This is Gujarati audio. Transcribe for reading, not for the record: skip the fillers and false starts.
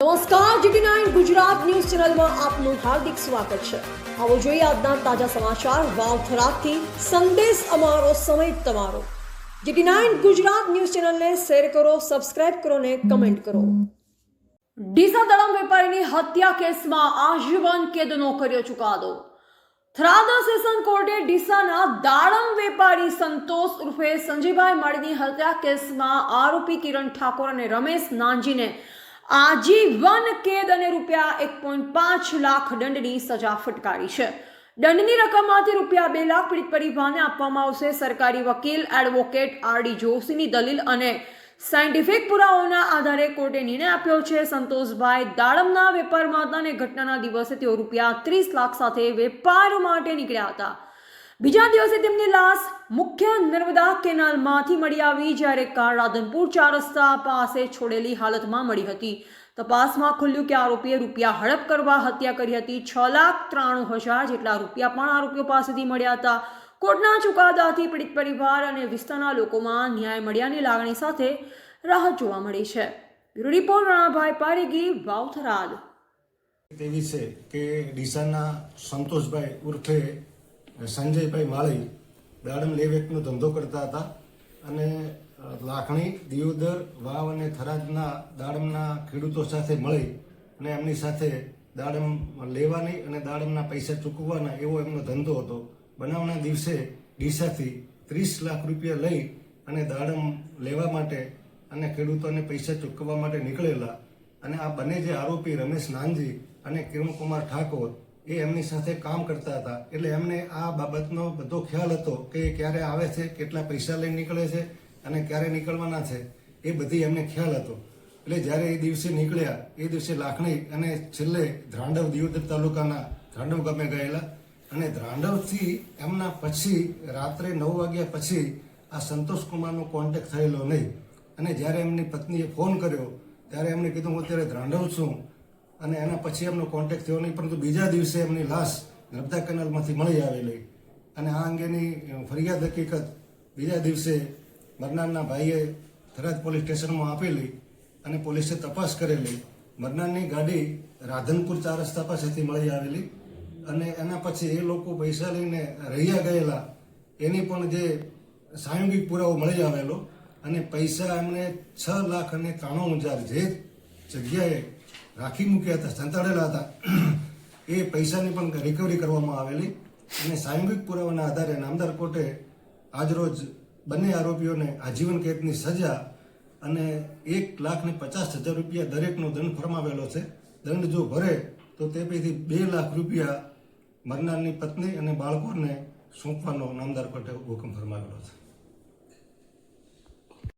નમસ્કાર, GT9 ગુજરાત ન્યૂઝ ચેનલમાં આપનું હાર્દિક સ્વાગત છે। આવો જોઈએ આજના તાજા સમાચાર વાવથરાથી। સંદેશ અમારો, સમય તમારો। GT9 ગુજરાત ન્યૂઝ ચેનલને શેર કરો, સબસ્ક્રાઇબ કરો ને કમેન્ટ કરો। ડીસા દાડમ વેપારીની હત્યા કેસમાં આજીવન કેદનો કર્યો ચુકાદો। થરાદ સેશન કોર્ટે ડીસાના દાડમ વેપારી સંતોષ ઉર્ફે સંજયભાઈ માળીની હત્યા કેસમાં આરોપી કિરણ ઠાકોર અને રમેશ નાનજીને આજીવન કેદ અને રૂપિયા 1.5 લાખ દંડની સજા ફટકારી છે। દંડની રકમમાંથી રૂપિયા 2 લાખ પીડિત પરિવારને આપવામાં આવશે। સરકારી વકીલ એડવોકેટ RD જોશીની દલીલ અને સાયન્ટિફિક પુરાવાઓના આધારે કોર્ટે નિર્ણય આપ્યો છે। સંતોષભાઈ દાડમના વેપારમાં હતા અને ઘટનાના દિવસે તેઓ રૂપિયા 30 લાખ સાથે વેપાર માટે નીકળ્યા હતા। બીજા દિવસે તેમની લાશ મુખ્ય નર્મદા કેનાલમાંથી મળી આવી, જ્યારે કાર રાધનપુર 4 રસ્તા પાસે છોડેલી હાલતમાં મળી હતી। તપાસમાં ખુલ્યું કે આરોપીએ રૂપિયા હડપ કરવા હત્યા કરી હતી। 6,93,000 જેટલા રૂપિયા પણ આરોપીઓ પાસેથી મળ્યા હતા। કોર્ટના ચુકાદાથી પીડિત પરિવાર અને વિસ્તારના લોકોમાં ન્યાય મળ્યાની લાગણી સાથે રાહત જોવા મળી છે। Bureau report Ranabhai Paregi, Vavtharad. તેવી છે કે ડીસાના સંતોષભાઈ ઉર્ફે સંજયભાઈ માળી દાડમ લેવેકનો ધંધો કરતા હતા અને લાખણી, દિયોદર, વાવ અને થરાદના દાડમના ખેડૂતો સાથે મળી અને એમની સાથે દાડમ લેવાની અને દાડમના પૈસા ચૂકવવાના એવો એમનો ધંધો હતો। બનાવના દિવસે ડીસાથી 30 લાખ રૂપિયા લઈ અને દાડમ લેવા માટે અને ખેડૂતોને પૈસા ચૂકવવા માટે નીકળેલા અને આ બંને જે આરોપી રમેશ નાનજી અને કિરણકુમાર ઠાકોર એ એમની સાથે કામ કરતા હતા। એટલે એમને આ બાબતનો બધો ખ્યાલ હતો કે ક્યારે આવે છે, કેટલા પૈસા લઈને નીકળે છે અને ક્યારે નીકળવાના છે, એ બધી એમને ખ્યાલ હતો। એટલે જ્યારે એ દિવસે નીકળ્યા એ દિવસે લાખણી અને છેલ્લે ધ્રાંડવ, દિયોદર તાલુકાના ધ્રાંડવ ગામે ગયેલા અને ધ્રાંડવથી એમના પછી રાત્રે 9 વાગ્યા પછી આ સંતોષકુમારનો કોન્ટેક્ટ થયેલો નહીં અને જ્યારે એમની પત્નીએ ફોન કર્યો ત્યારે એમણે કીધું હું અત્યારે ધ્રાંડવ છું અને એના પછી એમનો કોન્ટેક્ટ થયો નહીં। પરંતુ બીજા દિવસે એમની લાશ નર્મદા કેનાલમાંથી મળી આવેલી અને આ અંગેની ફરિયાદ હકીકત બીજા દિવસે મરનારના ભાઈએ થરાદ પોલીસ સ્ટેશનમાં આપેલી અને પોલીસે તપાસ કરેલી। મરનારની ગાડી રાધનપુર 4 રસ્તા પાસેથી મળી આવેલી અને એના પછી એ લોકો પૈસા લઈને રહ્યા ગયેલા એની પણ જે સાંયોગિક પુરાવો મળી આવેલો અને પૈસા એમણે 6,93,000 જે જગ્યાએ રાખી મૂક્યા હતા, સંતાડેલા હતા, એ પૈસાની પણ રિકવરી કરવામાં આવેલી અને સાંયોગિક પુરાવાના આધારે નામદાર કોર્ટે આજરોજ બંને આરોપીઓને આજીવન કેદની સજા અને 1,50,000 રૂપિયા દરેકનો દંડ ફરમાવેલો છે। દંડ જો ભરે તો તે પૈકી 2 લાખ રૂપિયા મરનારની પત્ની અને બાળકોને સોંપવાનો નામદાર કોર્ટે હુકમ ફરમાવેલો છે।